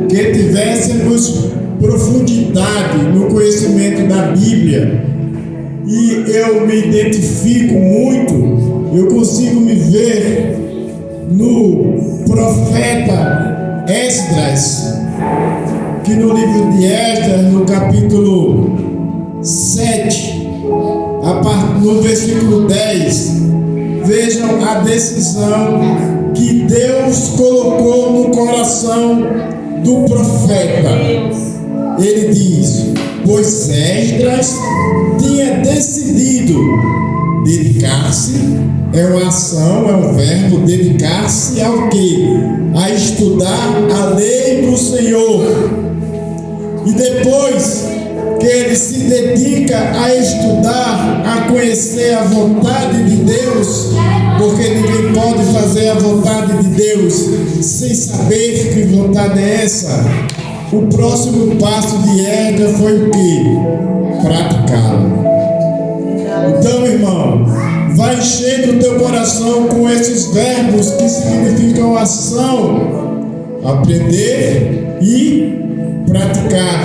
que tivéssemos profundidade no conhecimento da Bíblia. E eu me identifico muito, eu consigo me ver no profeta Esdras, que no livro de Esdras, no capítulo 7, no versículo 10, vejam a decisão que Deus colocou no coração do profeta. Ele diz: pois Esdras tinha decidido dedicar-se, é uma ação, é um verbo, dedicar-se ao quê? A estudar a lei do Senhor. E depois que ele se dedica a estudar, a conhecer a vontade de Deus, porque ninguém pode fazer a vontade de Deus sem saber que vontade é essa. O próximo passo de Esdras foi o quê? Praticá-lo. Então, irmão, vai enchendo o teu coração com esses verbos que significam ação, aprender e praticar.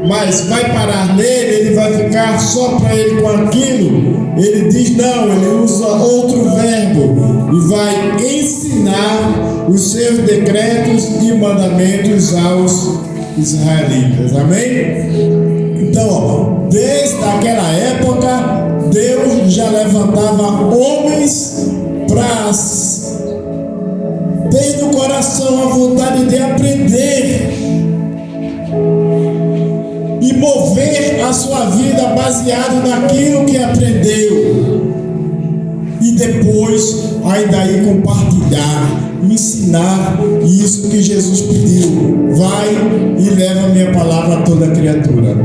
Mas vai parar nele, ele vai ficar só para ele com aquilo? Ele diz não, ele usa outro verbo e vai ensinar os seus decretos e mandamentos aos israelitas. Amém? Então, desde aquela época, Deus já levantava homens para ter no coração a vontade de aprender e mover a sua vida baseado naquilo que aprendeu, e depois ainda aí compartilhar, ensinar isso que Jesus pediu: vai e leva a minha palavra a toda criatura.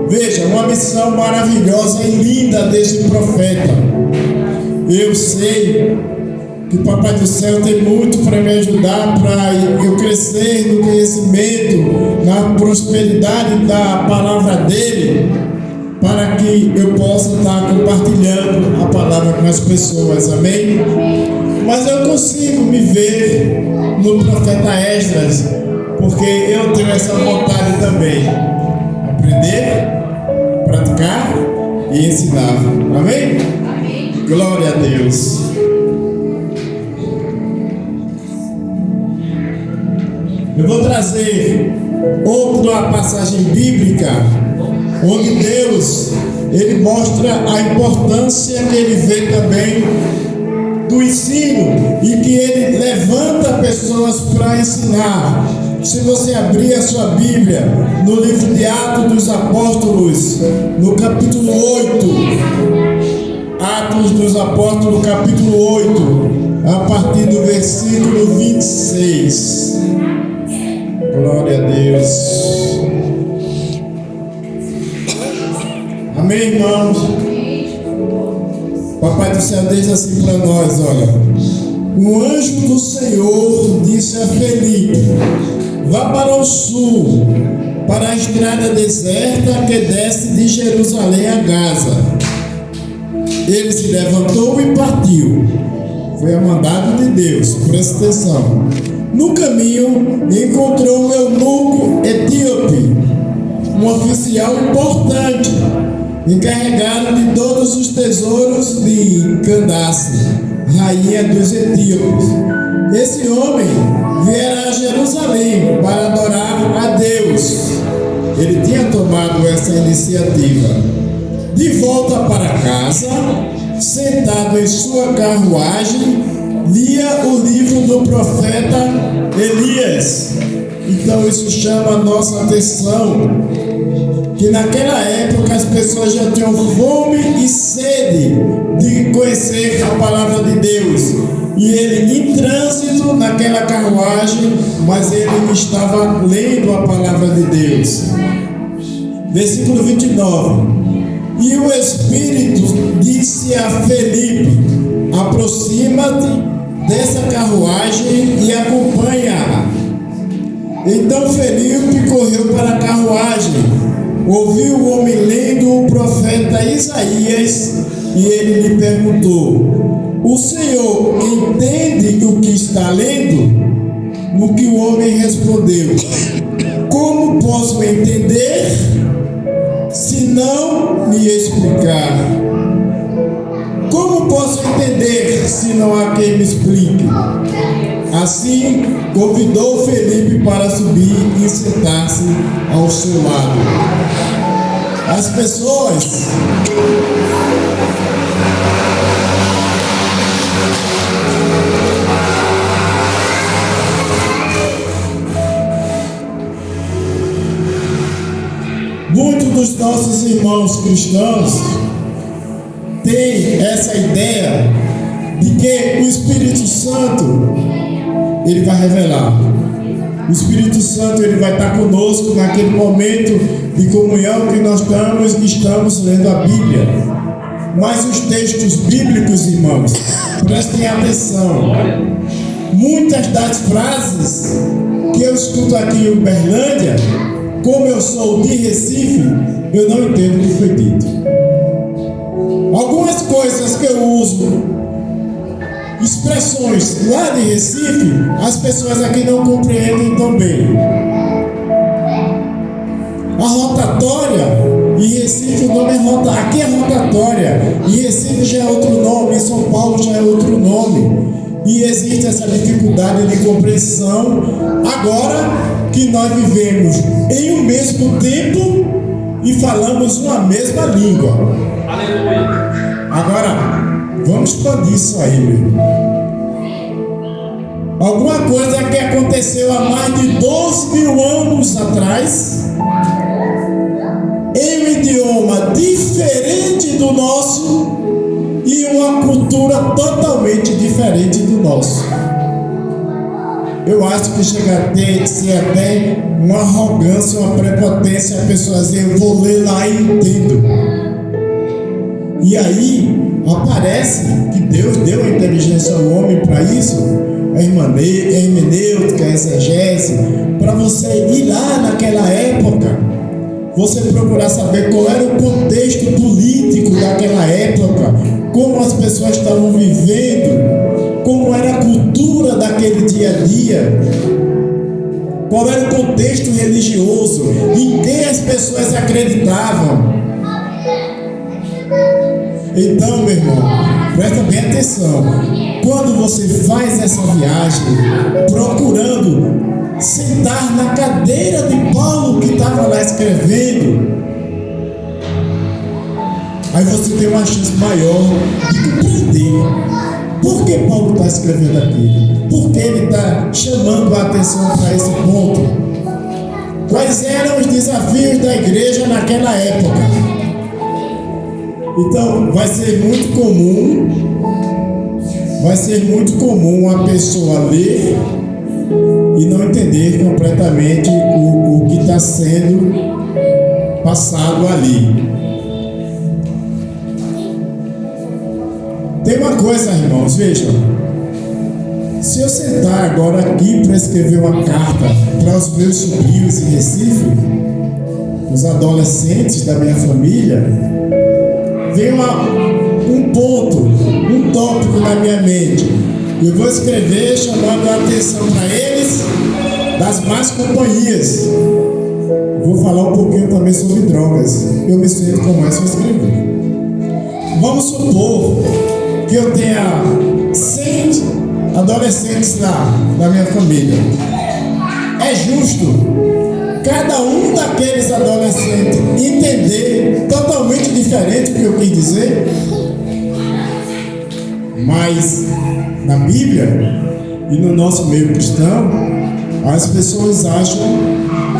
Veja, uma missão maravilhosa e linda desse profeta. Eu sei que o Papai do Céu tem muito para me ajudar, para eu crescer no conhecimento, na prosperidade da palavra dele, para que eu possa estar compartilhando a palavra com as pessoas. Amém? Mas eu consigo me ver no profeta Esdras, porque eu tenho essa vontade também: aprender, praticar e ensinar. Amém? Amém. Glória a Deus. Eu vou trazer outra passagem bíblica onde Deus, ele mostra a importância que ele vê também do ensino e que ele levanta pessoas para ensinar. Se você abrir a sua Bíblia no livro de Atos dos Apóstolos, no capítulo 8, Atos dos Apóstolos, capítulo 8, a partir do versículo 26. Glória a Deus. Amém, irmãos? Papai do Céu diz assim para nós: olha, o anjo do Senhor disse a Felipe: vá para o sul, para a estrada deserta que desce de Jerusalém a Gaza. Ele se levantou e partiu. Foi a mandado de Deus, presta atenção. No caminho, encontrou um eunuco etíope, um oficial importante, encarregado de todos os tesouros de Candace, rainha dos etíopes. Esse homem viera a Jerusalém para adorar a Deus. Ele tinha tomado essa iniciativa. De volta para casa, sentado em sua carruagem, lia o livro do profeta Elias. Então isso chama a nossa atenção, que naquela época as pessoas já tinham fome e sede de conhecer a palavra de Deus. E ele em trânsito naquela carruagem, mas ele estava lendo a palavra de Deus. Versículo 29. E o Espírito disse a Felipe: aproxima-te dessa carruagem e acompanha-a. Então Felipe correu para a carruagem, ouviu o homem lendo o profeta Isaías, e ele lhe perguntou: o Senhor entende o que está lendo? no que o homem respondeu: como posso entender se não me explicar? Como posso entender se não há quem me explique? Assim, convidou Felipe para subir e sentar-se ao seu lado. As pessoas muitos dos nossos irmãos cristãos têm essa ideia de que o Espírito Santo ele vai revelar. O Espírito Santo ele vai estar conosco naquele momento de comunhão que nós estamos lendo a Bíblia. Mas os textos bíblicos, irmãos, prestem atenção. Muitas das frases que eu escuto aqui em Uberlândia, como eu sou de Recife, eu não entendo o que foi dito. Algumas coisas que eu uso, expressões lá de Recife, as pessoas aqui não compreendem tão bem. A rotatória, em Recife o nome é rotatória, aqui é rotatória, em Recife já é outro nome, em São Paulo já é outro nome. E existe essa dificuldade de compreensão agora que nós vivemos em um mesmo tempo e falamos uma mesma língua. Agora, vamos expandir isso aí, meu irmão. Alguma coisa que aconteceu há mais de 12.000 anos atrás, em um idioma diferente do nosso e uma cultura totalmente diferente do nosso. Eu acho que chega a ser até uma arrogância, uma prepotência a pessoa dizer: eu vou ler lá e entendo. E aí aparece que Deus deu a inteligência ao homem para isso, a hermenêutica, a exegese, para você ir lá naquela época, você procurar saber qual era o contexto político daquela época, como as pessoas estavam vivendo, como era a cultura daquele dia a dia, qual era o contexto religioso, em quem as pessoas acreditavam. Então, meu irmão, presta bem atenção. Quando você faz essa viagem, procurando sentar na cadeira de Paulo que estava lá escrevendo, aí você tem uma chance maior de compreender por que Paulo está escrevendo aquilo, por que ele está chamando a atenção para esse ponto, quais eram os desafios da igreja naquela época. Então, vai ser muito comum a pessoa ler e não entender completamente o que está sendo passado ali. Tem uma coisa, irmãos, vejam. Se eu sentar agora aqui para escrever uma carta para os meus sobrinhos em Recife, os adolescentes da minha família, vem um ponto, um tópico na minha mente. Eu vou escrever chamando a atenção para eles das más companhias. Vou falar um pouquinho também sobre drogas. Eu me sinto como essa a escrever. Vamos supor que eu tenha 100 adolescentes da minha família. É justo cada um daqueles adolescentes entender totalmente diferente o que eu quis dizer? Mas na Bíblia e no nosso meio cristão, as pessoas acham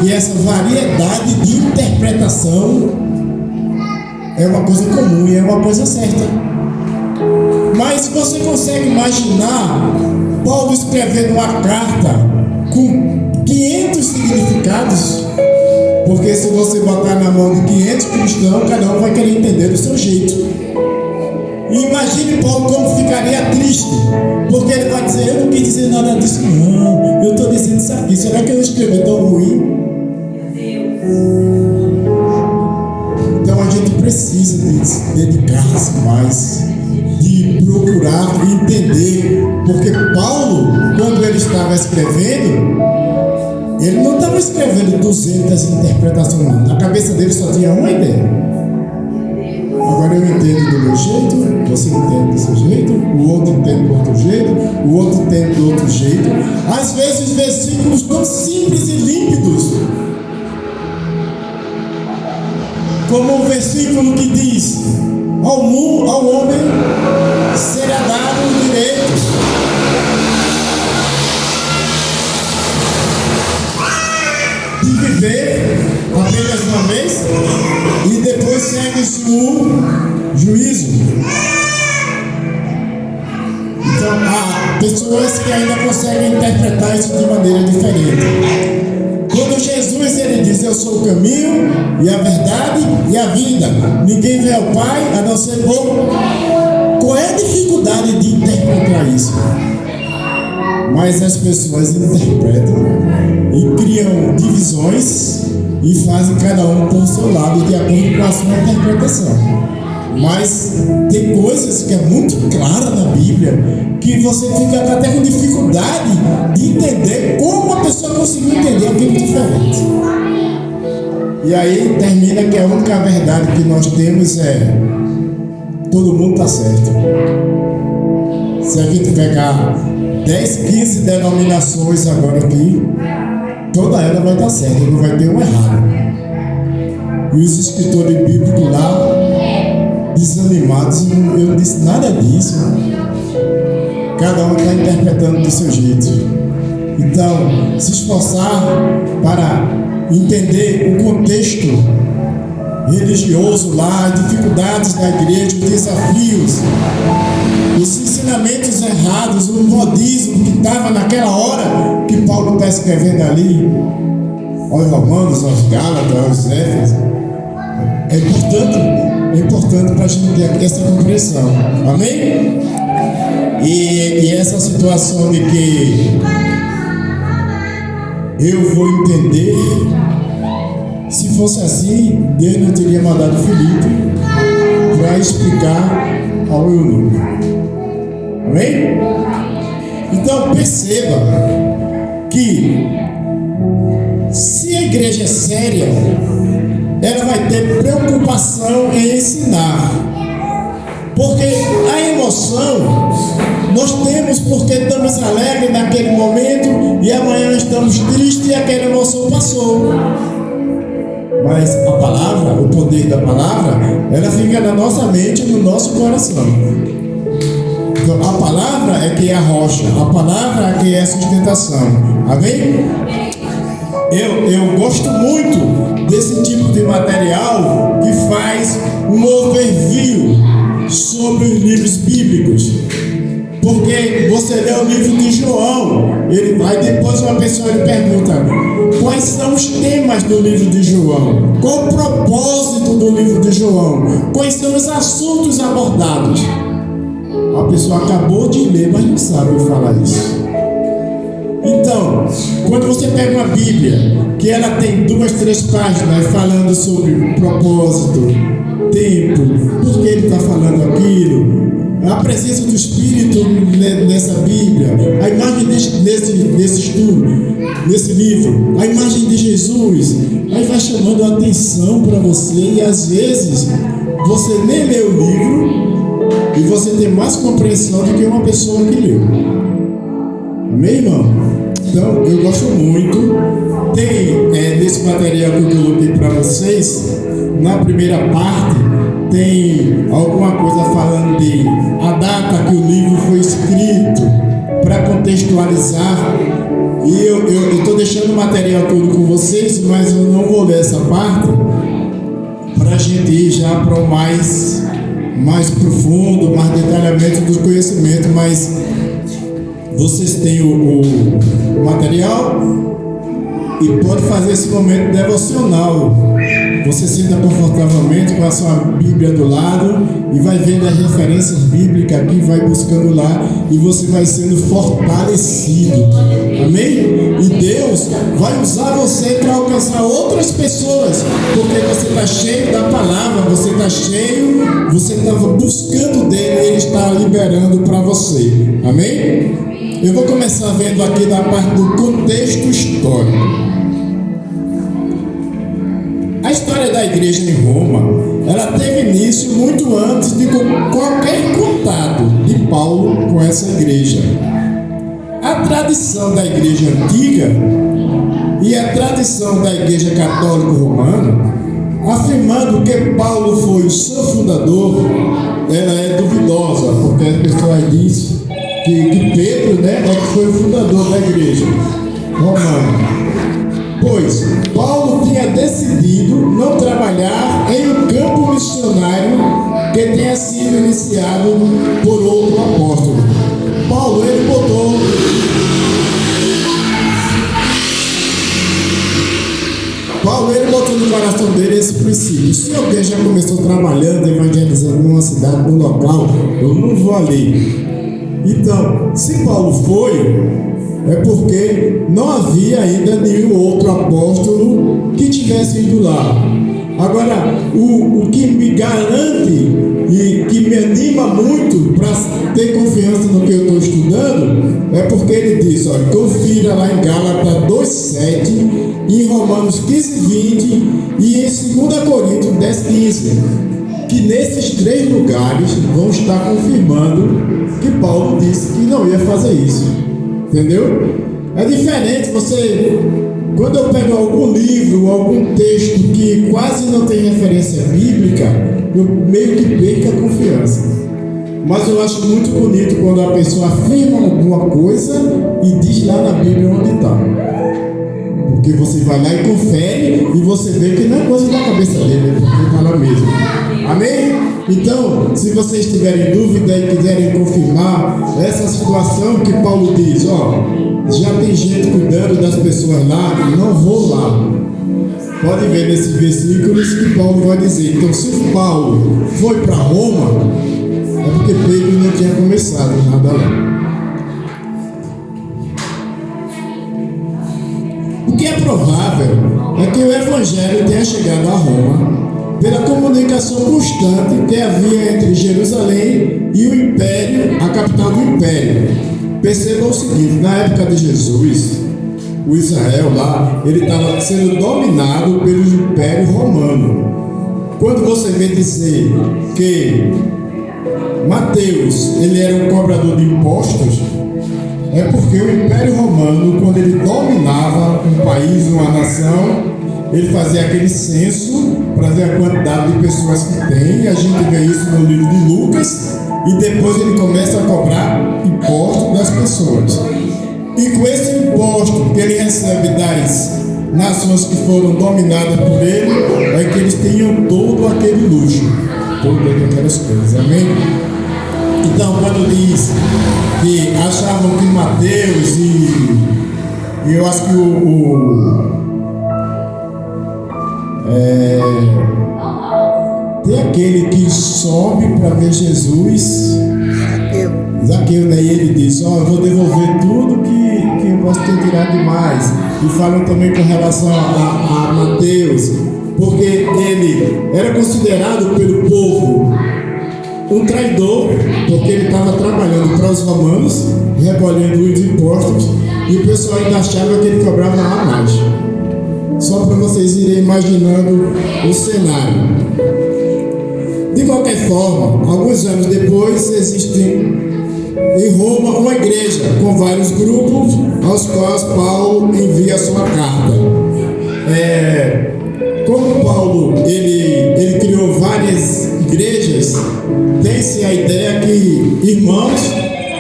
que essa variedade de interpretação é uma coisa comum e é uma coisa certa. Mas você consegue imaginar Paulo escrevendo uma carta com 500 significados? Porque se você botar na mão de 500 cristãos, cada um vai querer entender do seu jeito. E imagine Paulo como ficaria triste, porque ele vai dizer: eu não quis dizer nada disso, não, eu estou dizendo isso aqui, será que eu escrevi tão ruim? Então a gente precisa dedicar-se mais de procurar entender, porque Paulo, quando ele estava escrevendo, ele não estava escrevendo 200 interpretações, não. Na cabeça dele só tinha uma ideia. Agora eu entendo do meu jeito, você entende do seu jeito, o outro entende do outro jeito, o outro entende do outro jeito. Às vezes versículos tão simples e límpidos, como o versículo que diz: ao homem será dado o direito de viver apenas uma vez, e depois segue o juízo. Então, há pessoas que ainda conseguem interpretar isso de maneira diferente. Quando Jesus ele diz: eu sou o caminho e a verdade e a vida, ninguém vê ao Pai a não ser por... Qual é a dificuldade de interpretar isso? Mas as pessoas interpretam e criam divisões e fazem cada um por seu lado de acordo com a sua interpretação. Mas tem coisas que é muito clara na Bíblia que você fica até com dificuldade de entender como a pessoa conseguiu entender aquilo diferente. E aí termina que a única verdade que nós temos é: todo mundo está certo. Se a gente pegar 10, 15 denominações agora aqui, toda ela vai estar certa, não vai ter um errado. E os escritores bíblicos lá, desanimados, eu não disse nada disso. Cada um está interpretando do seu jeito. Então, se esforçar para entender o contexto religioso lá, as dificuldades da igreja, os desafios, os ensinamentos errados, o modismo que estava naquela hora que Paulo está escrevendo ali, aos Romanos, aos Gálatas, aos Éfesos. É importante para a gente ter essa compreensão. Amém? E essa situação de que eu vou entender, se fosse assim, Deus não teria mandado Filipe para explicar ao eunuco. Amém? Então perceba que se a igreja é séria, ela vai ter preocupação em ensinar. Porque a emoção nós temos porque estamos alegres naquele momento e amanhã estamos tristes e aquela emoção passou. Mas a palavra, o poder da palavra, ela fica na nossa mente e no nosso coração. Então, a palavra é que é a rocha, a palavra é que é a sustentação. Amém? Eu gosto muito desse tipo de material que faz um overview sobre os livros bíblicos. Porque você lê o livro de João, aí depois uma pessoa lhe pergunta: quais são os temas do livro de João? Qual o propósito do livro de João? Quais são os assuntos abordados? A pessoa acabou de ler, mas não sabe falar isso. Então, quando você pega uma Bíblia, que ela tem 2, 3 páginas falando sobre propósito, tempo, por que ele está falando aquilo, a presença do Espírito nessa Bíblia, a imagem nesse estudo, nesse livro, a imagem de Jesus, aí vai chamando a atenção para você, e às vezes você nem lê o livro e você tem mais compreensão do que uma pessoa que leu. Amém, irmão? Então, eu gosto muito. Tem nesse material que eu coloquei para vocês, na primeira parte, tem alguma coisa falando de a data que o livro foi escrito, para contextualizar. E eu estou deixando o material todo com vocês, mas eu não vou ler essa parte, para a gente ir já para o mais profundo, mais detalhamento do conhecimento. Mas vocês têm o material e pode fazer esse momento devocional. Você senta confortavelmente com a sua Bíblia do lado e vai vendo as referências bíblicas aqui, vai buscando lá, e você vai sendo fortalecido Amém? E Deus vai usar você para alcançar outras pessoas, porque você está cheio da palavra, você está cheio, você está buscando dele e ele está liberando para você. Amém? Eu vou começar vendo aqui da parte do contexto histórico. A história da igreja em Roma, ela teve início muito antes de qualquer contato de Paulo com essa igreja. A tradição da igreja antiga e a tradição da igreja católica romana, afirmando que Paulo foi o seu fundador, ela é duvidosa, porque as pessoas dizem que Pedro, é que foi o fundador da igreja romana. Pois Paulo tinha decidido não trabalhar em um campo missionário que tenha sido iniciado por outro apóstolo. Paulo, ele botou no coração dele esse princípio. Se alguém já começou trabalhando, evangelizando numa cidade, num local, eu não vou ali. Então, se Paulo foi, é porque não havia ainda nenhum outro apóstolo que tivesse ido lá. Agora, o que me garante e que me anima muito para ter confiança no que eu estou estudando é porque ele diz, confira lá em Gálatas 2,7, em Romanos 15,20 e em 2 Coríntios 10,15, que nesses 3 lugares vão estar confirmando que Paulo disse que não ia fazer isso. Entendeu? É diferente você, quando eu pego algum livro, algum texto que quase não tem referência bíblica, eu meio que perco a confiança. Mas eu acho muito bonito quando a pessoa afirma alguma coisa e diz lá na Bíblia onde está. Porque você vai lá e confere e você vê que não é coisa da cabeça dele, porque está lá mesmo. Amém? Então, se vocês tiverem dúvida e quiserem confirmar essa situação que Paulo diz, já tem gente cuidando das pessoas lá, não vou lá. Pode ver nesses versículos que Paulo vai dizer. Então, se Paulo foi para Roma, é porque Pedro não tinha começado nada lá. O que é provável é que o Evangelho tenha chegado a Roma pela comunicação constante que havia entre Jerusalém e o Império, a capital do Império. Percebam o seguinte, na época de Jesus, o Israel lá, ele estava sendo dominado pelo Império Romano. Quando você vê dizer que Mateus, ele era um cobrador de impostos, é porque o Império Romano, quando ele dominava um país, uma nação, ele fazia aquele censo para ver a quantidade de pessoas que tem, e a gente vê isso no livro de Lucas, e depois ele começa a cobrar imposto das pessoas. E com esse imposto que ele recebe das nações que foram dominadas por ele, é que eles tinham todo aquele luxo, todas aquelas coisas, amém? Então, quando diz que achavam que Mateus e eu acho que tem aquele que sobe para ver Jesus, Zaqueu, né? E ele diz, eu vou devolver tudo que eu posso ter tirado demais. E falam também com relação a Mateus, porque ele era considerado pelo povo um traidor, porque ele estava trabalhando para os romanos, recolhendo os impostos, e o pessoal ainda achava que ele cobrava a mais. Só para vocês irem imaginando o cenário. De qualquer forma, alguns anos depois, existe em Roma uma igreja com vários grupos aos quais Paulo envia sua carta. Como Paulo ele criou várias igrejas, tem-se a ideia que irmãos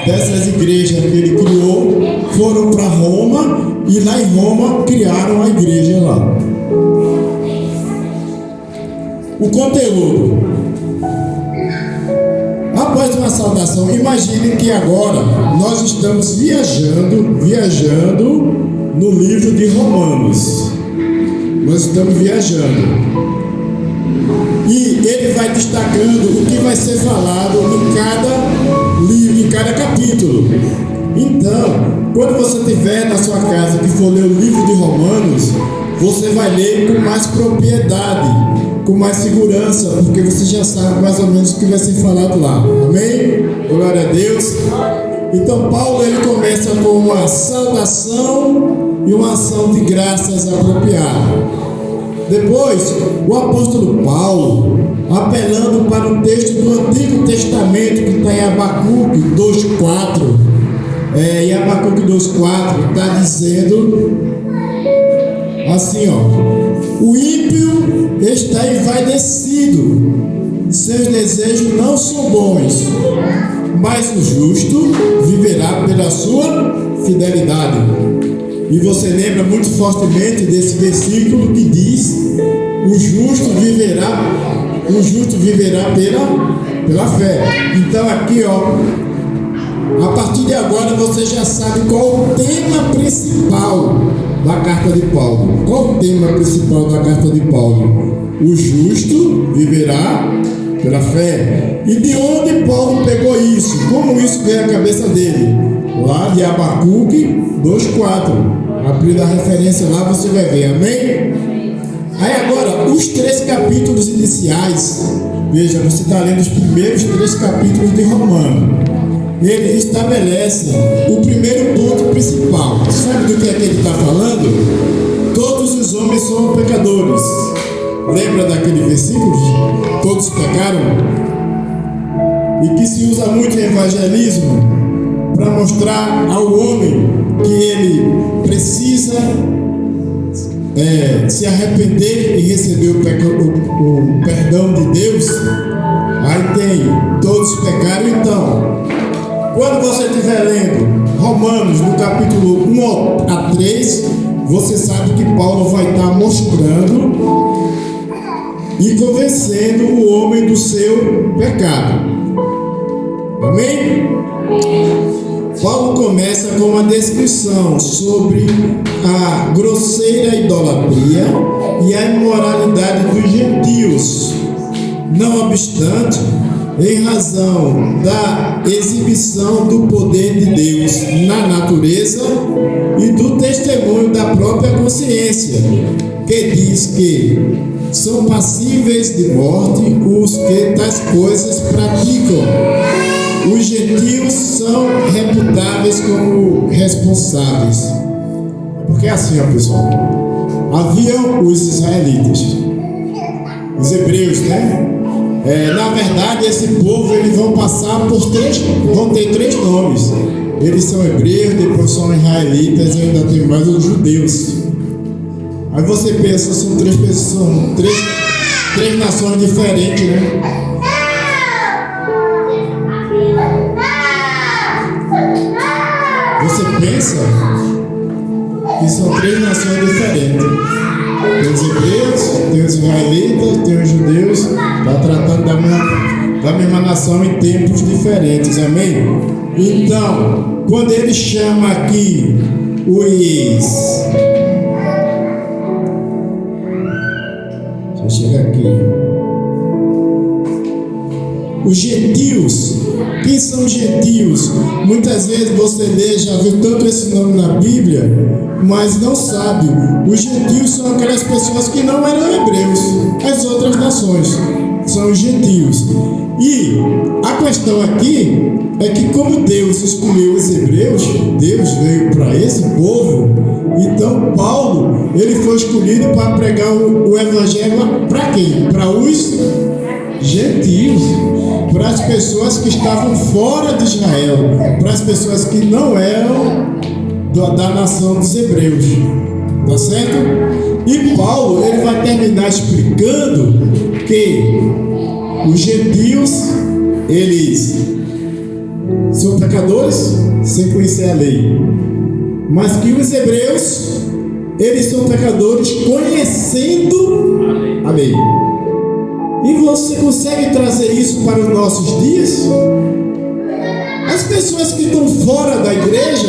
dessas igrejas que ele criou foram para Roma e lá em Roma criaram a igreja lá. O conteúdo. Após uma saudação, imagine que agora nós estamos viajando no livro de Romanos. Nós estamos viajando. E ele vai destacando o que vai ser falado em cada livro, em cada capítulo. Então, quando você estiver na sua casa que for ler o livro de Romanos, você vai ler com mais propriedade, com mais segurança, porque você já sabe mais ou menos o que vai ser falado lá. Amém? Glória a Deus. Então Paulo ele começa com uma saudação e uma ação de graças apropriada. Depois, o apóstolo Paulo, apelando para o texto do Antigo Testamento que está em Abacuque 2,4, em Abacuque 2,4 está dizendo assim, ó: o ímpio está envaidecido, seus desejos não são bons, mas o justo viverá pela sua fidelidade. E você lembra muito fortemente desse versículo que diz: o justo viverá pela fé. Então aqui, ó, a partir de agora você já sabe qual o tema principal da carta de Paulo. Qual o tema principal da carta de Paulo? O justo viverá pela fé. E de onde Paulo pegou isso? Como isso veio à cabeça dele? Lá de Abacuque 2,4. Abrindo a referência lá, você vai ver, amém? Aí agora, os 3 capítulos iniciais, veja, você está lendo os primeiros 3 capítulos de Romanos. Ele estabelece o primeiro ponto principal. Sabe do que é que ele está falando? Todos os homens são pecadores. Lembra daquele versículo? Todos pecaram? E que se usa muito em evangelismo para mostrar ao homem que ele precisa se arrepender e receber o perdão de Deus. Aí tem todos pecaram. Então, quando você estiver lendo Romanos no capítulo 1 a 3, você sabe que Paulo vai estar mostrando e convencendo o homem do seu pecado. Amém? Paulo começa com uma descrição sobre a grosseira idolatria e a imoralidade dos gentios. Não obstante, em razão da exibição do poder de Deus na natureza e do testemunho da própria consciência, que diz que são passíveis de morte os que tais coisas praticam. Os gentios são reputáveis como responsáveis. Porque assim, ó, pessoal, haviam os israelitas, os hebreus, né? Na verdade, esse povo eles vão passar por vão ter 3 nomes. Eles são hebreus, depois são israelitas e ainda tem mais os judeus. Aí você pensa, são 3 pessoas, três nações diferentes, né? Você pensa que são 3 nações diferentes. Tem os hebreus, tem os israelitas, tem os judeus. Está tratando da mesma nação em tempos diferentes, amém? Então, quando ele chama aqui os... Deixa eu chegar aqui. Os gentios. Quem são os gentios? Muitas vezes você lê, já viu tanto esse nome na Bíblia, mas não sabe. Os gentios são aquelas pessoas que não eram hebreus. As outras nações são os gentios. E a questão aqui é que como Deus escolheu os hebreus, Deus veio para esse povo. Então Paulo, ele foi escolhido para pregar o evangelho para quem? Para os gentios, para as pessoas que estavam fora de Israel, para as pessoas que não eram da nação dos hebreus, tá certo? E Paulo ele vai terminar explicando que os gentios eles são pecadores sem conhecer a lei, mas que os hebreus eles são pecadores conhecendo a lei. E você consegue trazer isso para os nossos dias? As pessoas que estão fora da igreja,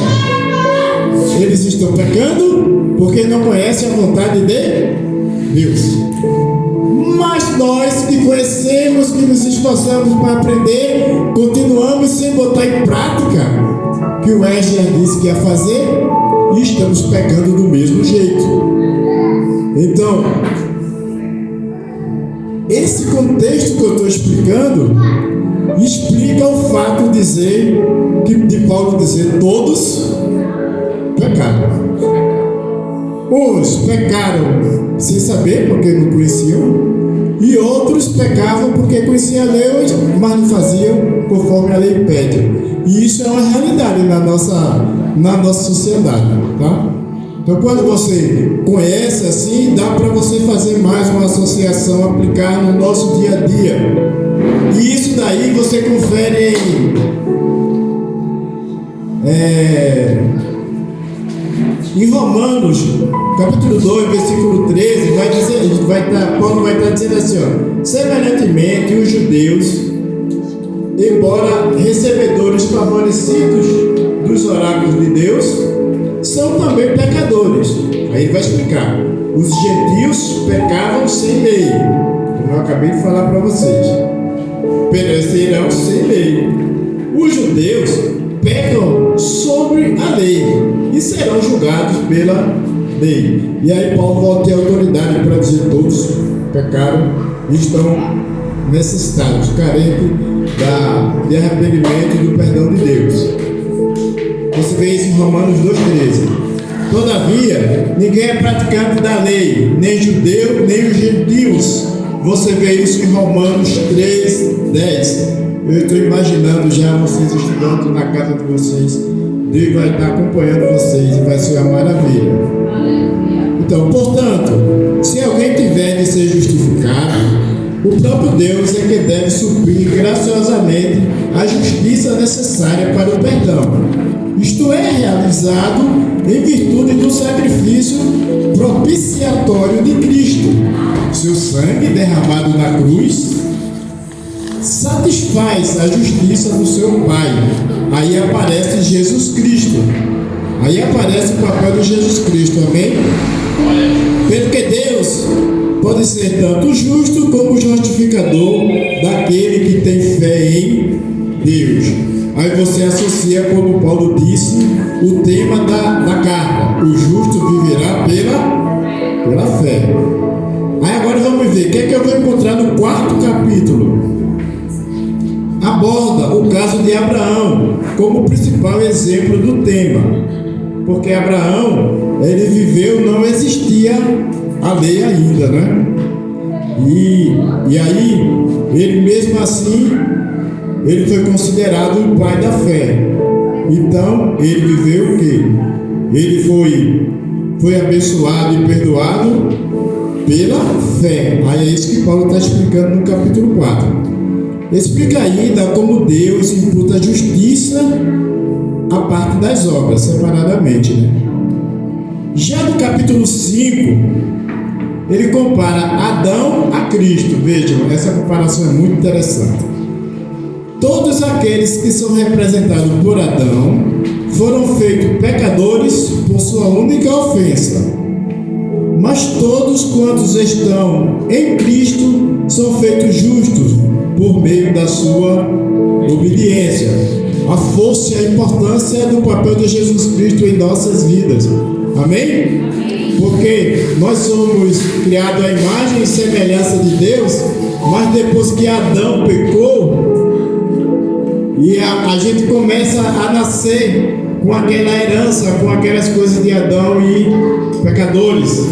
eles estão pecando porque não conhecem a vontade de Deus. Mas nós que conhecemos, que nos esforçamos para aprender, continuamos sem botar em prática. que o Wesley disse que ia fazer e estamos pecando do mesmo jeito. Então, esse contexto que eu estou explicando explica o fato de Paulo dizer todos pecaram. Uns pecaram sem saber porque não conheciam, e outros pecavam porque conheciam a lei, mas não faziam conforme a lei pede. E isso é uma realidade na nossa sociedade, tá? Então, quando você conhece assim, dá para você fazer mais uma associação, aplicar no nosso dia a dia. E isso daí você confere em Romanos, capítulo 2, versículo 13, Paulo vai estar dizendo assim, ó: semelhantemente os judeus, embora recebedores favorecidos dos oráculos de Deus, são também pecadores. Aí ele vai explicar: os gentios pecavam sem lei, como eu acabei de falar para vocês, perecerão sem lei. Os judeus pecam sobre a lei e serão julgados pela lei. E aí Paulo volta a ter autoridade para dizer: todos pecaram e estão necessitados, carentes de arrependimento e do perdão de Deus. Você vê isso em Romanos 2,13. Todavia, ninguém é praticante da lei, nem judeu, nem os gentios. Você vê isso em Romanos 3,10. Eu estou imaginando já vocês estudando na casa de vocês. Deus vai estar acompanhando vocês e vai ser uma maravilha. Então, portanto, se alguém tiver de ser justificado, o próprio Deus é que deve suprir graciosamente a justiça necessária para o perdão. Isto é realizado em virtude do sacrifício propiciatório de Cristo. Seu sangue derramado na cruz satisfaz a justiça do seu Pai. Aí aparece Jesus Cristo. Aí aparece o papel de Jesus Cristo, amém? Porque Deus pode ser tanto justo como justificador daquele que tem fé em Deus. Aí você associa, como Paulo disse, o tema da carta: o justo viverá pela fé. Aí agora vamos ver o que é que eu vou encontrar no 4º capítulo. Aborda o caso de Abraão como principal exemplo do tema, porque Abraão, ele viveu, não existia a lei ainda, né? E aí, ele mesmo assim, ele foi considerado o pai da fé. Então, ele viveu o quê? Ele foi abençoado e perdoado pela fé. Aí é isso que Paulo está explicando no capítulo 4. Explica ainda como Deus imputa justiça à parte das obras, separadamente, né? Já no capítulo 5, ele compara Adão a Cristo. Vejam, essa comparação é muito interessante. Todos aqueles que são representados por Adão foram feitos pecadores por sua única ofensa. Mas todos quantos estão em Cristo são feitos justos por meio da sua obediência. A força e a importância do papel de Jesus Cristo em nossas vidas. Amém? Porque nós somos criados à imagem e semelhança de Deus, mas depois que Adão pecou, e a gente começa a nascer com aquela herança, com aquelas coisas de Adão e pecadores.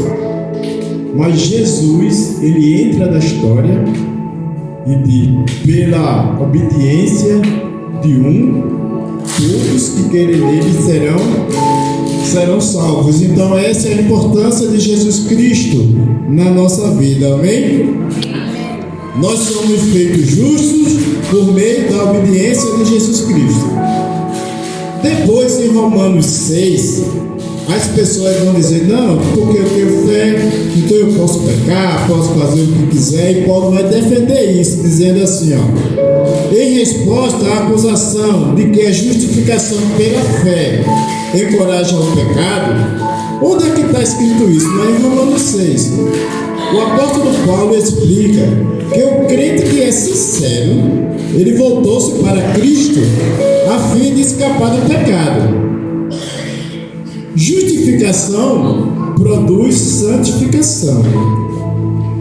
Mas Jesus, ele entra na história e diz: pela obediência de todos que querem nele serão salvos. Então essa é a importância de Jesus Cristo na nossa vida, amém? Nós somos feitos justos por meio da obediência de Jesus Cristo. Depois, em Romanos 6, as pessoas vão dizer: não, porque eu tenho fé, então eu posso pecar, posso fazer o que quiser. E Paulo vai defender isso, dizendo assim, ó: em resposta à acusação de que a justificação pela fé encoraja o pecado. Onde é que está escrito isso? Não é em Romanos 6. O apóstolo Paulo explica que o crente que é sincero, ele voltou-se para Cristo a fim de escapar do pecado. Justificação produz santificação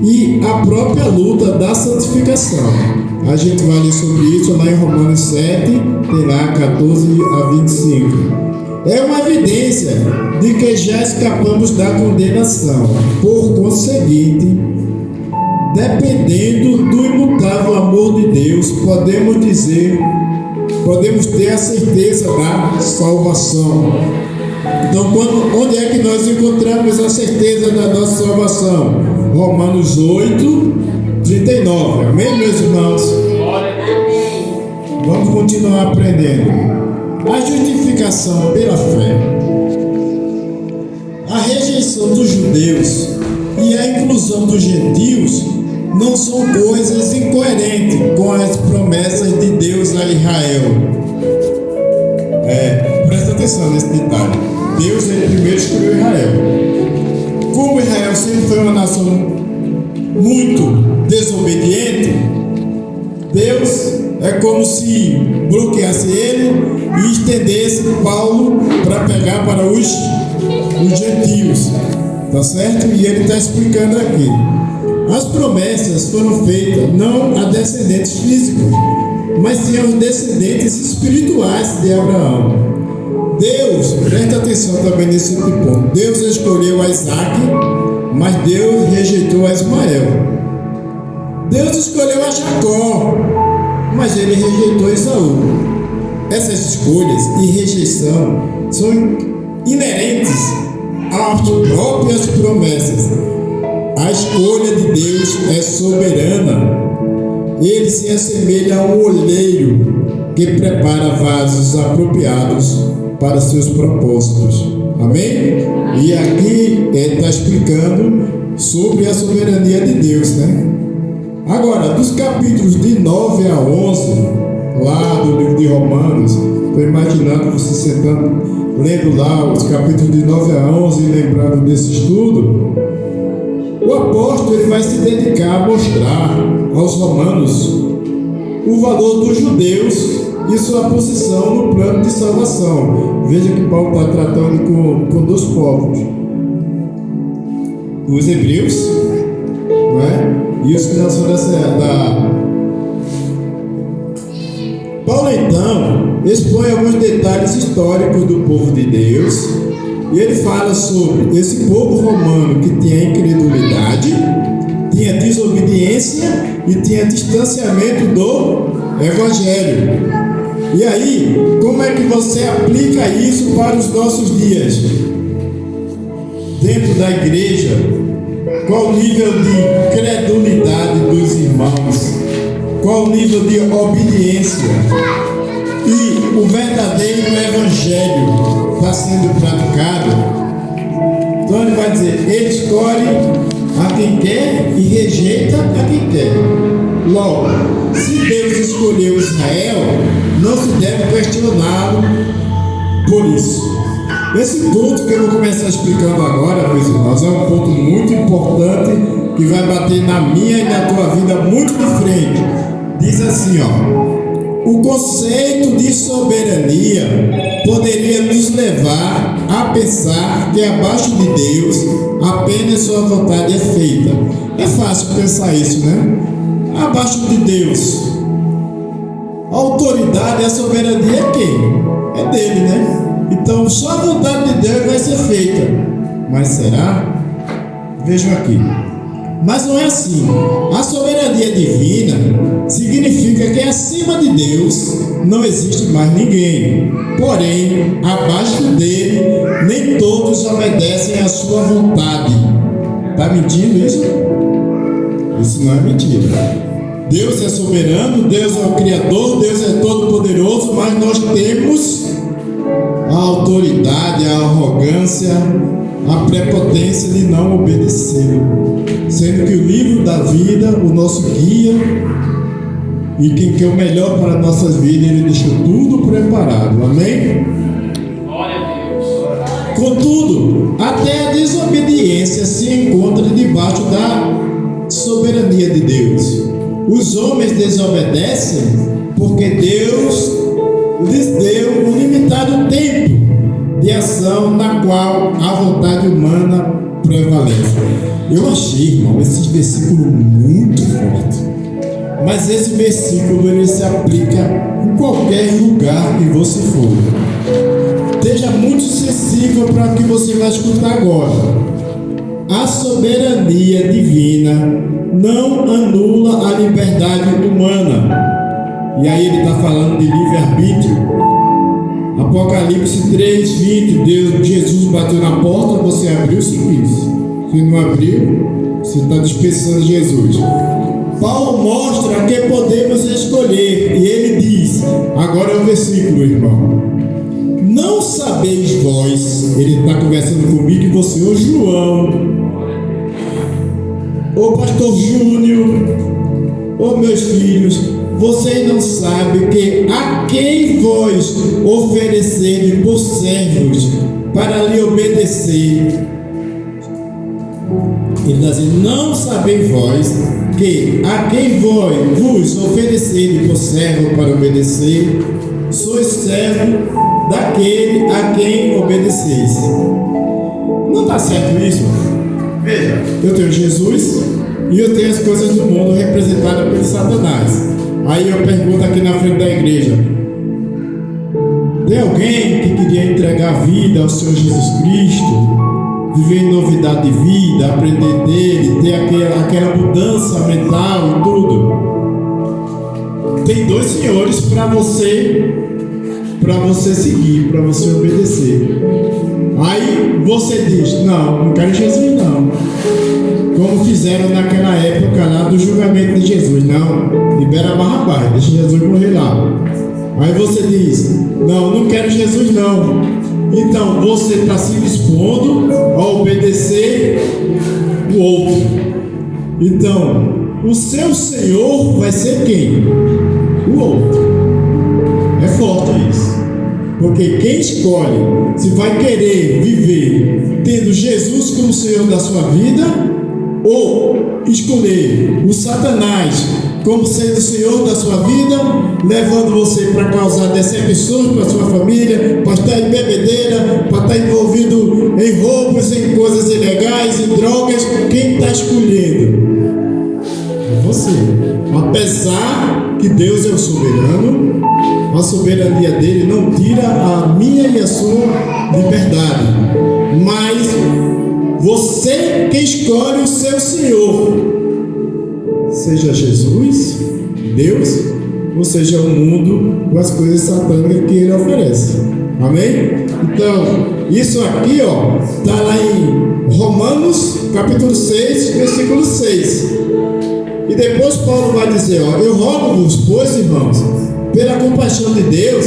e a própria luta da santificação. A gente vai ler sobre isso lá em Romanos 7, tem lá 14 a 25. É uma evidência de que já escapamos da condenação. Por conseguinte, dependendo do imutável amor de Deus, podemos ter a certeza da salvação. Então, onde é que nós encontramos a certeza da nossa salvação? Romanos 8, 39. Amém, meus irmãos? Vamos continuar aprendendo. A justificação pela fé, a rejeição dos judeus e a inclusão dos gentios não são coisas incoerentes com as promessas de Deus a Israel. Presta atenção nesse detalhe. Deus primeiro escolheu Israel. Como Israel sempre foi uma nação muito desobediente, Deus é como se bloqueasse ele e estendesse Paulo para pegar para os gentios, tá certo? E ele está explicando aqui. As promessas foram feitas não a descendentes físicos, mas sim aos descendentes espirituais de Abraão. Deus, presta atenção também nesse ponto, Deus escolheu a Isaac, mas Deus rejeitou a Ismael. Deus escolheu a Jacó, mas ele rejeitou Esaú. Essas escolhas e rejeição são inerentes às próprias promessas. A escolha de Deus é soberana. Ele se assemelha a um olheiro que prepara vasos apropriados para seus propósitos. Amém? E aqui ele está explicando sobre a soberania de Deus, né? Agora, dos capítulos de 9 a 11, lá do livro de Romanos, estou imaginando você sentando, lendo lá os capítulos de 9 a 11 e lembrando desse estudo, o apóstolo ele vai se dedicar a mostrar aos romanos o valor dos judeus e sua posição no plano de salvação. Veja que Paulo está tratando com dois povos, os hebreus, não é? E os que não são da... Paulo então expõe alguns detalhes históricos do povo de Deus, e ele fala sobre esse povo romano que tinha incredulidade, tinha desobediência e tinha distanciamento do Evangelho. E aí, como é que você aplica isso para os nossos dias? Dentro da igreja, qual o nível de credulidade dos irmãos? Qual o nível de obediência? E o verdadeiro evangelho está sendo praticado? Então ele vai dizer, ele escolhe a quem quer e rejeita a quem quer. Logo, se Deus escolheu Israel, não se deve questioná-lo por isso. Esse ponto que eu vou começar explicando agora, meus irmãos, é um ponto muito importante que vai bater na minha e na tua vida muito de frente. Diz assim, o conceito de soberania poderia nos levar a pensar que abaixo de Deus apenas sua vontade é feita. É fácil pensar isso, né? Abaixo de Deus, a autoridade e a soberania é quem? É dele, né? Então, só a vontade de Deus vai ser feita. Mas será? Vejam aqui. Mas não é assim. A soberania divina significa que acima de Deus não existe mais ninguém. Porém, abaixo dele, nem todos obedecem à sua vontade. Está mentindo isso? Isso não é mentira. Deus é soberano, Deus é o Criador, Deus é todo-poderoso, mas nós temos a autoridade, a arrogância, a prepotência de não obedecê-lo. Sendo que o livro da vida, o nosso guia, e quem quer o melhor para nossas vidas, ele deixou tudo preparado. Amém? Glória a Deus. Contudo, até a desobediência se encontra debaixo da soberania de Deus. Os homens desobedecem porque Deus lhes deu um limitado tempo de ação na qual a vontade humana prevalece. Eu achei, irmão, esse versículo muito forte. Mas esse versículo ele se aplica em qualquer lugar que você for. Esteja muito sensível para o que você vai escutar agora. A soberania divina não anula a liberdade humana. E aí ele está falando de livre-arbítrio. Apocalipse 3:20, Jesus bateu na porta, você abriu, se quis. Se não abriu, você está dispensando Jesus. Paulo mostra que podemos escolher, e ele diz, agora é o versículo, irmão: não sabeis vós, ele está conversando comigo e você, ô João, ô pastor Júnior, ô meus filhos, vocês não sabem que a quem vós oferecerem por servos para lhe obedecer. Ele está dizendo, não sabeis vós que a quem vos oferecerem por servo para obedecer, sois servo daquele a quem obedeceis. Não está certo isso? Veja, eu tenho Jesus e eu tenho as coisas do mundo representadas pelo Satanás. Aí eu pergunto aqui na frente da igreja: tem alguém que queria entregar a vida ao Senhor Jesus Cristo, viver em novidade de vida, aprender dele, ter aquela mudança mental e tudo? Tem dois senhores para você seguir, para você obedecer. Aí você diz: não quero Jesus não. Como fizeram naquela época lá do julgamento de Jesus. Não, libera Barrabás, deixa Jesus morrer lá. Aí você diz: não quero Jesus não. Então você está se dispondo a obedecer o outro. Então o seu Senhor vai ser quem? O outro. É forte isso. Porque quem escolhe se vai querer viver tendo Jesus como Senhor da sua vida, ou escolher o Satanás como sendo o Senhor da sua vida, levando você para causar decepções para a sua família, para estar em bebedeira, para estar envolvido em roubos, em coisas ilegais, em drogas. Quem está escolhendo? É você. Apesar que Deus é o soberano, a soberania dele não tira a minha e a sua liberdade, mas você que escolhe o seu Senhor, seja Jesus, Deus, ou seja o mundo com as coisas satânicas que ele oferece. Amém? Então, isso aqui está lá em Romanos capítulo 6, versículo 6. E depois Paulo vai dizer, eu rogo-vos, pois, irmãos, pela compaixão de Deus,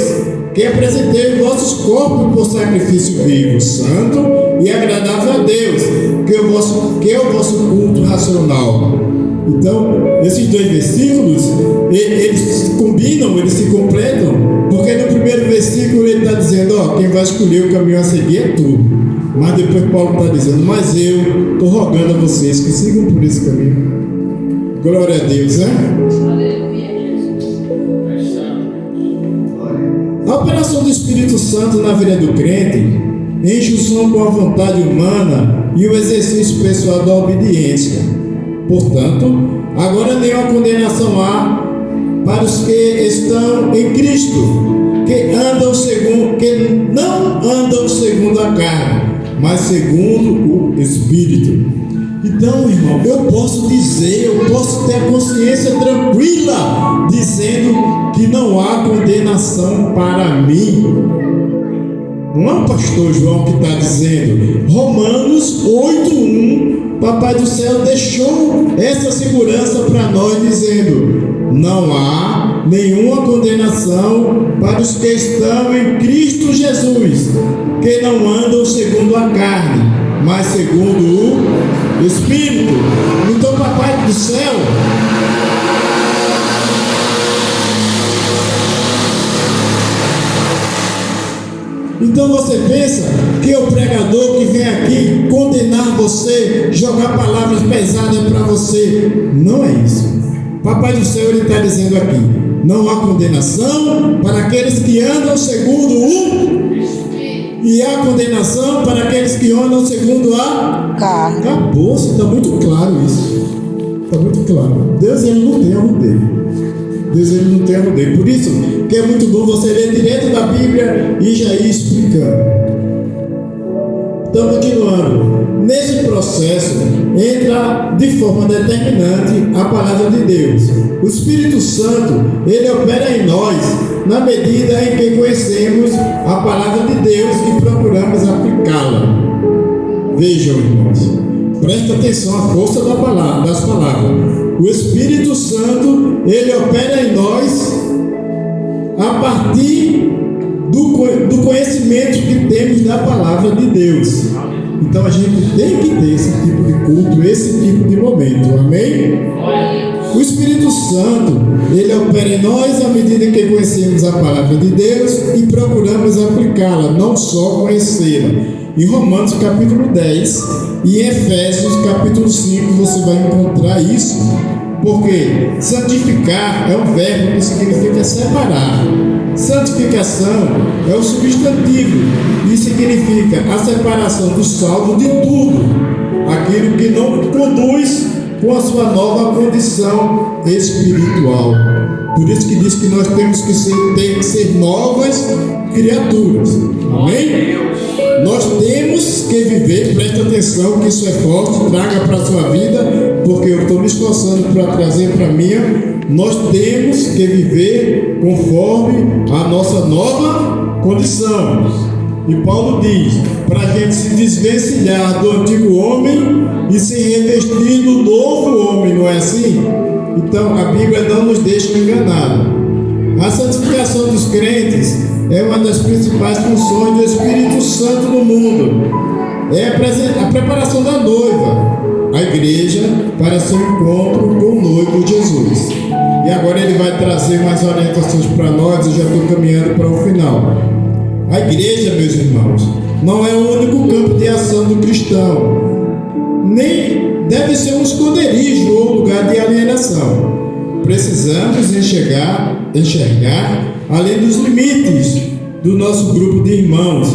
que apresentei os vossos corpos por sacrifício vivo, santo e agradável a Deus, que é o vosso culto racional. Então, esses dois versículos, eles combinam, eles se completam, porque no primeiro versículo ele está dizendo, quem vai escolher o caminho a seguir é tu. Mas depois Paulo está dizendo, mas eu estou rogando a vocês que sigam por esse caminho. Glória a Deus, né? A operação do Espírito Santo na vida do crente, em junção com a vontade humana e o exercício pessoal da obediência. Portanto, agora nenhuma condenação há para os que estão em Cristo, que não andam segundo a carne, mas segundo o Espírito. Então, irmão, eu posso ter a consciência tranquila, dizendo que não há condenação para mim. Não é o pastor João que está dizendo. Romanos 8:1, Papai do Céu deixou essa segurança para nós, dizendo: não há nenhuma condenação para os que estão em Cristo Jesus, que não andam segundo a carne, mas segundo o Espírito. Então, Papai do Céu Então você pensa que o pregador que vem aqui condenar você, jogar palavras pesadas para você, não é isso. Papai do céu, ele está dizendo aqui: não há condenação para aqueles que andam segundo o... E há condenação para aqueles que andam segundo a carne. Acabou, está muito claro isso. Está muito claro. Deus, ele não tem erro dele. Deus, ele não tem erro dele. Por isso que é muito bom você ler direto da Bíblia e já ir explicando. Então, continuando. Nesse processo entra de forma determinante a palavra de Deus. O Espírito Santo, ele opera em nós na medida em que conhecemos a palavra de Deus e procuramos aplicá-la. Vejam, irmãos, presta atenção à força das palavras. O Espírito Santo, ele opera em nós a partir do conhecimento que temos da palavra de Deus. Então a gente tem que ter esse tipo de culto, esse tipo de momento, amém? O Espírito Santo, ele opera em nós à medida que conhecemos a palavra de Deus e procuramos aplicá-la, não só conhecê-la. Em Romanos capítulo 10 e em Efésios capítulo 5 você vai encontrar isso, porque santificar é um verbo que significa separar. Santificação é o substantivo e significa a separação do salvo de tudo, aquilo que não conduz com a sua nova condição espiritual. Por isso que diz que nós temos que ser novas criaturas. Amém? Nós temos que viver, presta atenção que isso é forte, traga para a sua vida, porque eu estou me esforçando para trazer para a minha. Nós temos que viver conforme a nossa nova condição. E Paulo diz, para a gente se desvencilhar do antigo homem e se revestir do novo homem, não é assim? Então a Bíblia não nos deixa enganados. A santificação dos crentes é uma das principais funções do Espírito Santo no mundo. É a preparação da noiva, a igreja, para seu encontro com o noivo Jesus. E agora ele vai trazer mais orientações para nós, eu já estou caminhando para o final. A igreja, meus irmãos, não é o único campo de ação do cristão, nem deve ser um esconderijo ou lugar de alienação. Precisamos enxergar além dos limites do nosso grupo de irmãos,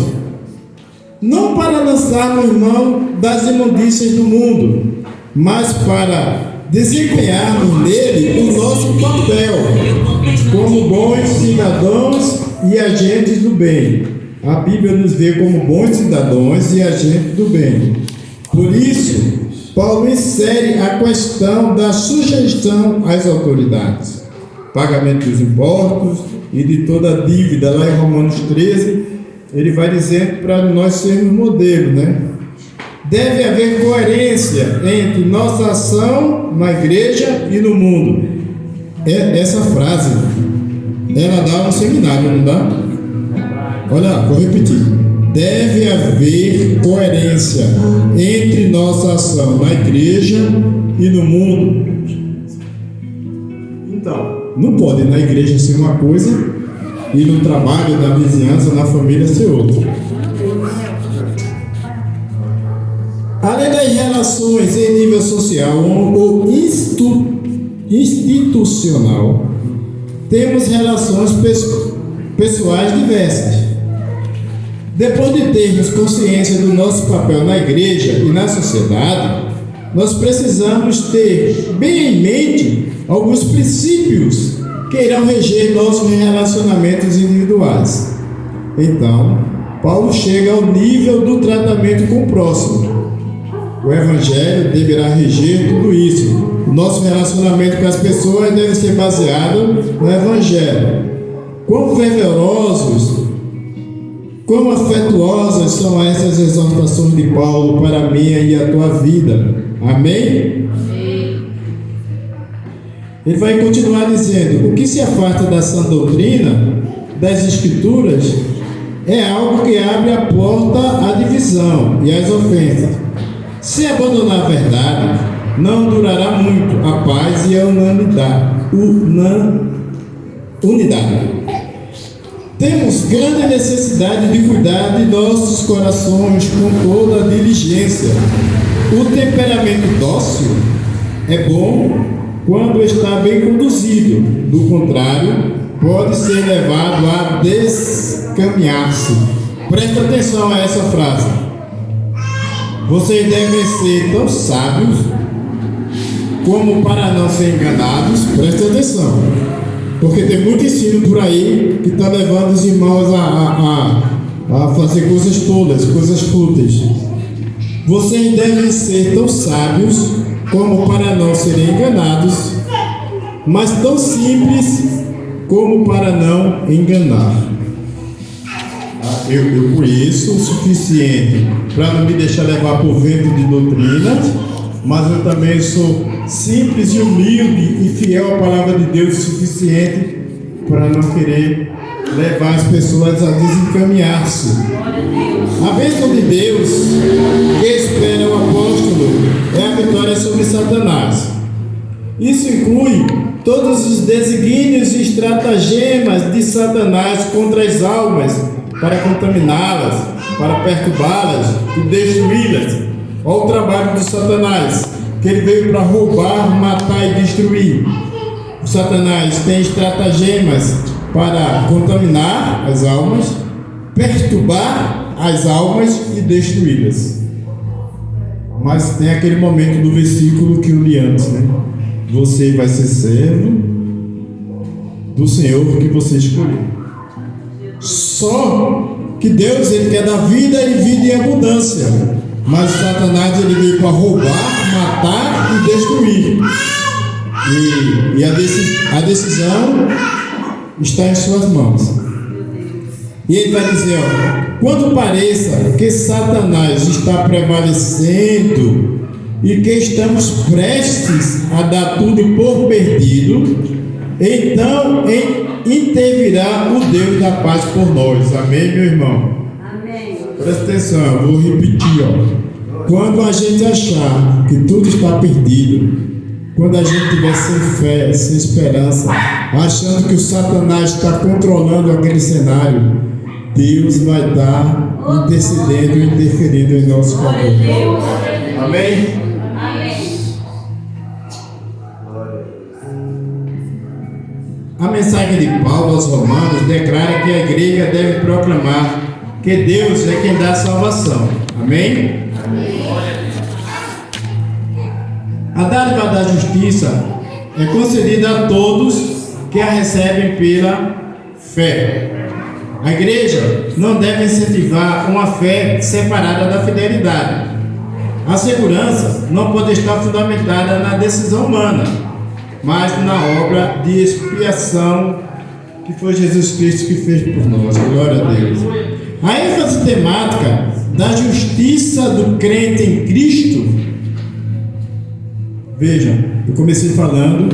não para lançarmos mão das imundícias do mundo, mas para desempenharmos nele o nosso papel como bons cidadãos e agentes do bem. A Bíblia nos vê como bons cidadãos e agentes do bem. Por isso, Paulo insere a questão da sujeição às autoridades, pagamento dos impostos e de toda a dívida. Lá em Romanos 13, ele vai dizer para nós sermos modelo, né? Deve haver coerência entre nossa ação na igreja e no mundo. Essa frase, ela dá no seminário, não dá? Olha, vou repetir. Deve haver coerência entre nossa ação na igreja e no mundo. Então, não pode na igreja ser uma coisa e no trabalho, na vizinhança, na família ser outra. Além das relações em nível social ou institucional, temos relações pessoais diversas. Depois de termos consciência do nosso papel na igreja e na sociedade, nós precisamos ter bem em mente alguns princípios que irão reger nossos relacionamentos individuais. Então, Paulo chega ao nível do tratamento com o próximo. O Evangelho deverá reger tudo isso. O nosso relacionamento com as pessoas deve ser baseado no Evangelho. Quão fervorosos, quão afetuosas são essas exortações de Paulo para a minha e a tua vida. Amém? Ele vai continuar dizendo: o que se afasta da sã doutrina, das Escrituras, é algo que abre a porta à divisão e às ofensas. Se abandonar a verdade, não durará muito a paz e a unidade. Temos grande necessidade de cuidar de nossos corações com toda a diligência. O temperamento dócil é bom quando está bem conduzido. Do contrário, pode ser levado a descaminhar-se. Presta atenção a essa frase. Vocês devem ser tão sábios como para não ser enganados. Presta atenção, porque tem muito ensino por aí que está levando os irmãos a fazer coisas tolas, coisas fúteis. Vocês devem ser tão sábios como para não serem enganados, mas tão simples como para não enganar. Eu conheço o suficiente para não me deixar levar por vento de doutrina, mas eu também sou simples e humilde e fiel à palavra de Deus o suficiente para não querer levar as pessoas a desencaminhar-se. A bênção de Deus que espera o apóstolo é a vitória sobre Satanás. Isso inclui todos os desígnios e estratagemas de Satanás contra as almas, para contaminá-las, para perturbá-las e destruí-las. Olha o trabalho de Satanás, que ele veio para roubar, matar e destruir. O Satanás tem estratagemas para contaminar as almas, perturbar as almas e destruí-las. Mas tem aquele momento do versículo que eu li antes, né? Você vai ser servo do Senhor que você escolheu. Só que Deus, ele quer dar vida e vida em abundância. Mas Satanás, ele veio para roubar, matar e destruir. E a decisão está em suas mãos. E ele vai dizer, quando pareça que Satanás está prevalecendo e que estamos prestes a dar tudo por perdido, então intervirá o Deus da paz por nós. Amém, meu irmão? Amém. Presta atenção, eu vou repetir, Quando a gente achar que tudo está perdido, quando a gente tiver sem fé, sem esperança, achando que o Satanás está controlando aquele cenário, Deus vai estar intercedendo e interferindo em nosso favor. Amém? A mensagem de Paulo aos Romanos declara que a igreja deve proclamar que Deus é quem dá a salvação. Amém? Amém. A dádiva da justiça é concedida a todos que a recebem pela fé. A igreja não deve incentivar uma fé separada da fidelidade. A segurança não pode estar fundamentada na decisão humana, mas na obra de expiação que foi Jesus Cristo que fez por nós. Glória a Deus. A ênfase temática da justiça do crente em Cristo. Veja, eu comecei falando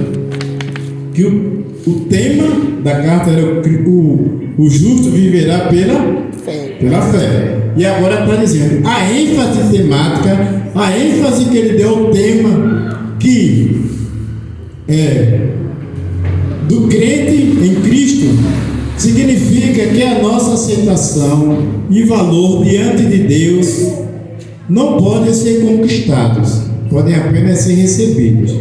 que o tema da carta era o justo viverá pela fé. E agora está dizendo a ênfase temática, a ênfase que ele deu ao tema que do crente em Cristo significa que a nossa aceitação e valor diante de Deus não podem ser conquistados, podem apenas ser recebidos.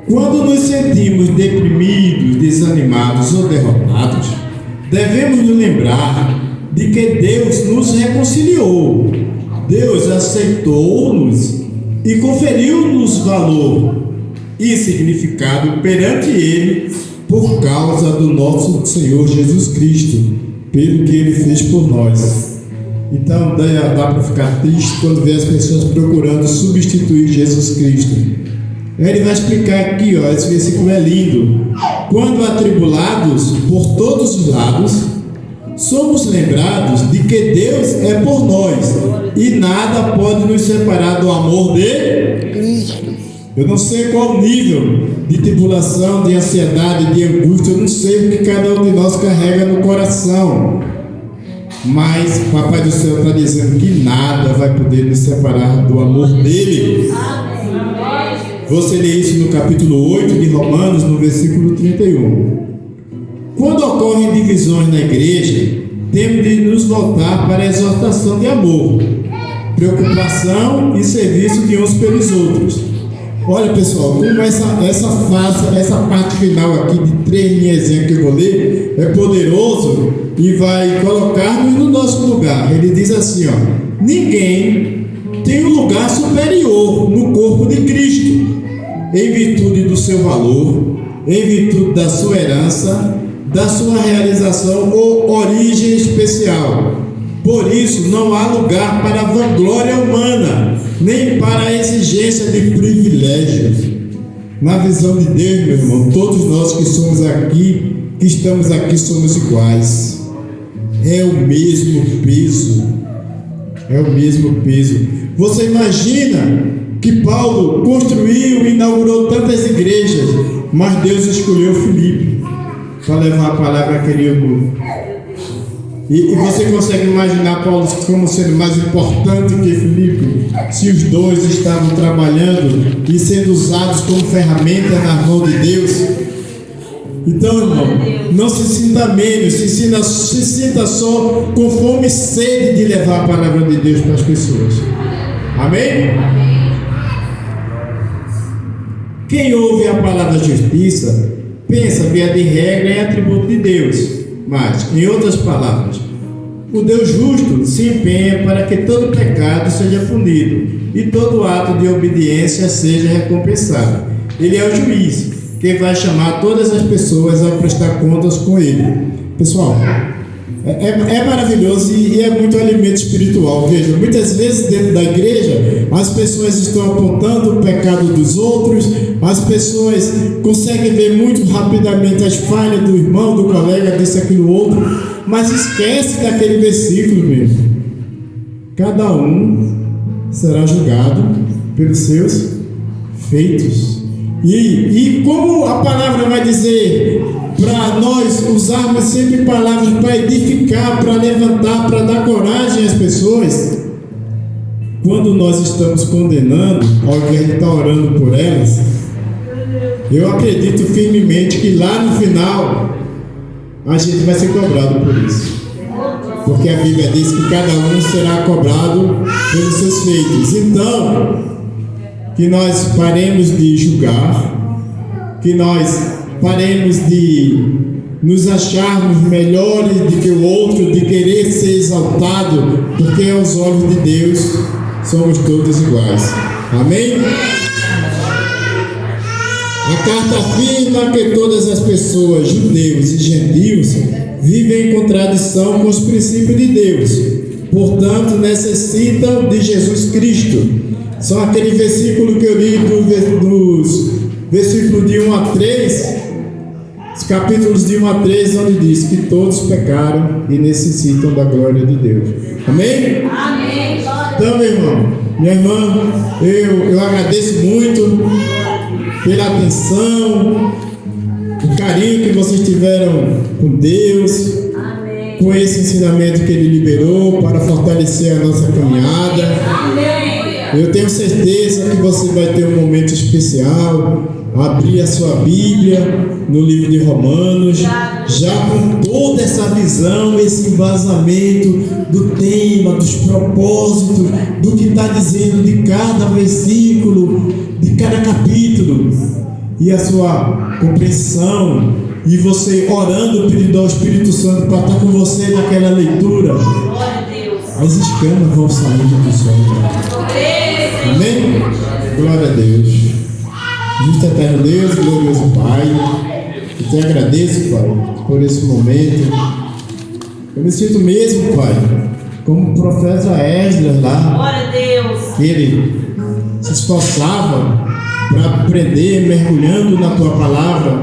Quando nos sentimos deprimidos, desanimados ou derrotados, devemos nos lembrar de que Deus nos reconciliou. Deus aceitou-nos e conferiu-nos valor e significado perante Ele por causa do nosso Senhor Jesus Cristo, pelo que Ele fez por nós. Então dá para ficar triste quando vê as pessoas procurando substituir Jesus Cristo. Ele vai explicar aqui, esse versículo é lindo. Quando atribulados por todos os lados, somos lembrados de que Deus é por nós e nada pode nos separar do amor de Cristo. Eu não sei qual o nível de tribulação, de ansiedade, de angústia, eu não sei o que cada um de nós carrega no coração. Mas o Papai do Céu está dizendo que nada vai poder nos separar do amor dele. Você lê isso no capítulo 8 de Romanos, no versículo 31. quando ocorrem divisões na igreja, temos de nos voltar para a exortação de amor, preocupação e serviço de uns pelos outros. Olha, pessoal, como essa parte final aqui de 3 linhazinhas que eu vou ler é poderoso e vai colocar-nos no nosso lugar. Ele diz assim, ó: ninguém tem um lugar superior no corpo de Cristo, em virtude do seu valor, em virtude da sua herança, da sua realização ou origem especial. Por isso, não há lugar para a vanglória humana, nem para a exigência de privilégios. Na visão de Deus, meu irmão, todos nós que estamos aqui, somos iguais. É o mesmo peso. É o mesmo peso. Você imagina que Paulo construiu e inaugurou tantas igrejas, mas Deus escolheu Filipe para levar a palavra àquele povo. E você consegue imaginar Paulo como sendo mais importante que Filipe, se os dois estavam trabalhando e sendo usados como ferramenta na mão de Deus? Então, irmão, não se sinta menos, se sinta só com fome e sede de levar a palavra de Deus para as pessoas. Amém? Quem ouve a palavra da justiça, pensa que a de regra é atributo de Deus. Mas, em outras palavras, o Deus justo se empenha para que todo pecado seja punido e todo ato de obediência seja recompensado. Ele é o juiz que vai chamar todas as pessoas a prestar contas com ele. Pessoal, é maravilhoso e é muito alimento espiritual. Veja, muitas vezes dentro da igreja as pessoas estão apontando o pecado dos outros, as pessoas conseguem ver muito rapidamente as falhas do irmão, do colega, desse, aquilo, outro, mas esquece daquele versículo mesmo. Cada um será julgado pelos seus feitos. E como a palavra vai dizer para nós usarmos sempre palavras para edificar, para levantar, para dar coragem às pessoas, quando nós estamos condenando, ao invés de estar orando por elas, eu acredito firmemente que lá no final a gente vai ser cobrado por isso, porque a Bíblia diz que cada um será cobrado pelos seus feitos. Então, que nós paremos de julgar, que nós paremos de nos acharmos melhores do que o outro, de querer ser exaltado, porque aos olhos de Deus somos todos iguais. Amém? A carta afirma que todas as pessoas, judeus e gentios, vivem em contradição com os princípios de Deus, portanto necessitam de Jesus Cristo. Só aquele versículo que eu li dos versículos de 1 a 3, os capítulos de 1 a 3, onde diz que todos pecaram e necessitam da glória de Deus. Amém? Amém. Então, meu irmão, minha irmã, eu agradeço muito pela atenção, o carinho que vocês tiveram com Deus, amém, com esse ensinamento que Ele liberou para fortalecer a nossa caminhada. Amém. Eu tenho certeza que você vai ter um momento especial, abrir a sua Bíblia no livro de Romanos, já com toda essa visão, esse embasamento do tema, dos propósitos, do que está dizendo de cada versículo, de cada capítulo, e a sua compreensão, e você orando, pedindo ao Espírito Santo para estar com você naquela leitura. As escamas vão sair do sol. Amém? Glória a Deus. Justo eterno Deus, glorioso Pai, eu te agradeço, Pai, por esse momento. Eu me sinto mesmo, Pai, como o profeta Esdras lá. Glória a Deus. Que ele se esforçava para aprender, mergulhando na tua palavra,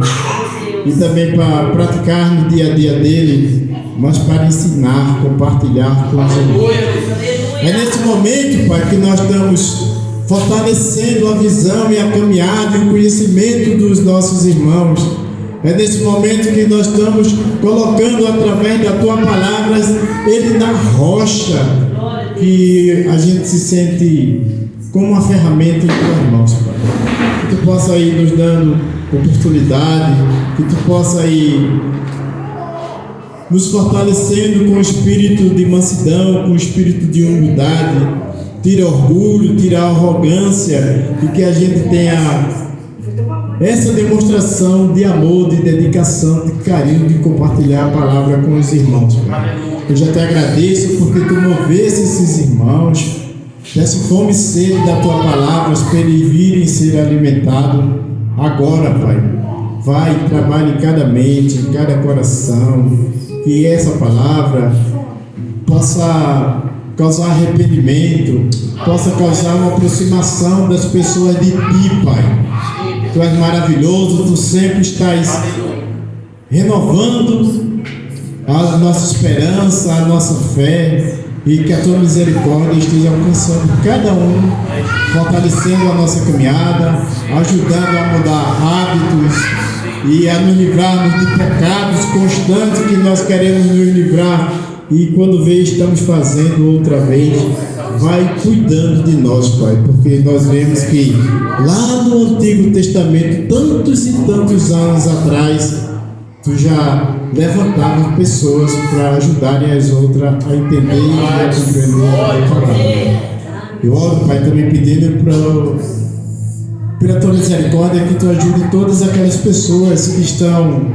e também para praticar no dia a dia dele, mas para ensinar, compartilhar com os irmãos. É nesse momento, Pai, que nós estamos fortalecendo a visão e a caminhada e o conhecimento dos nossos irmãos. É nesse momento que nós estamos colocando através da Tua palavra Ele na rocha, que a gente se sente como uma ferramenta em Tuas mãos, Pai. Que Tu possa ir nos dando oportunidade, que Tu possa ir nos fortalecendo com o espírito de mansidão, com o espírito de humildade. Tira orgulho, tira arrogância, e que a gente tenha essa demonstração de amor, de dedicação, de carinho, de compartilhar a palavra com os irmãos, Pai. Eu já te agradeço porque tu moveste esses irmãos, desse fome e sede da tua palavra, para eles virem ser alimentados agora, Pai. Vai e trabalhe em cada mente, em cada coração, que essa palavra possa causar arrependimento, possa causar uma aproximação das pessoas de ti, Pai. Tu és maravilhoso, tu sempre estás renovando a nossa esperança, a nossa fé, e que a tua misericórdia esteja alcançando cada um, fortalecendo a nossa caminhada, ajudando a mudar hábitos e a nos livrarmos de pecados constantes que nós queremos nos livrar, e quando vê estamos fazendo outra vez. Vai cuidando de nós, Pai, porque nós vemos que lá no Antigo Testamento, tantos e tantos anos atrás, tu já levantava pessoas para ajudarem as outras a entender e a compreender a palavra. Eu oro, Pai, também pedindo pela tua misericórdia que tu ajude todas aquelas pessoas que estão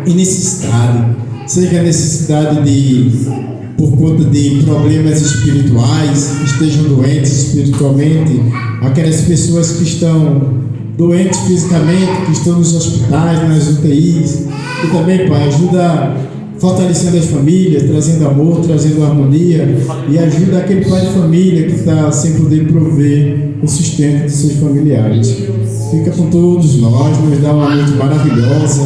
em necessidade, seja a necessidade por conta de problemas espirituais, estejam doentes espiritualmente, aquelas pessoas que estão doentes fisicamente, que estão nos hospitais, nas UTIs, e também, Pai, ajuda fortalecendo as famílias, trazendo amor, trazendo harmonia, e ajuda aquele pai de família que está sem poder prover o sustento de seus familiares. Fica com todos nós, nos dá uma noite maravilhosa,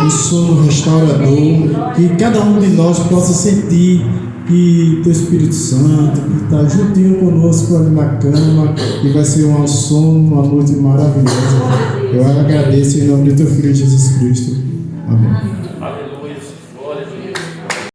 um sono restaurador, que cada um de nós possa sentir que teu Espírito Santo está juntinho conosco ali na cama, e vai ser um sono, uma noite maravilhosa. Eu agradeço em nome do teu Filho Jesus Cristo. Amém.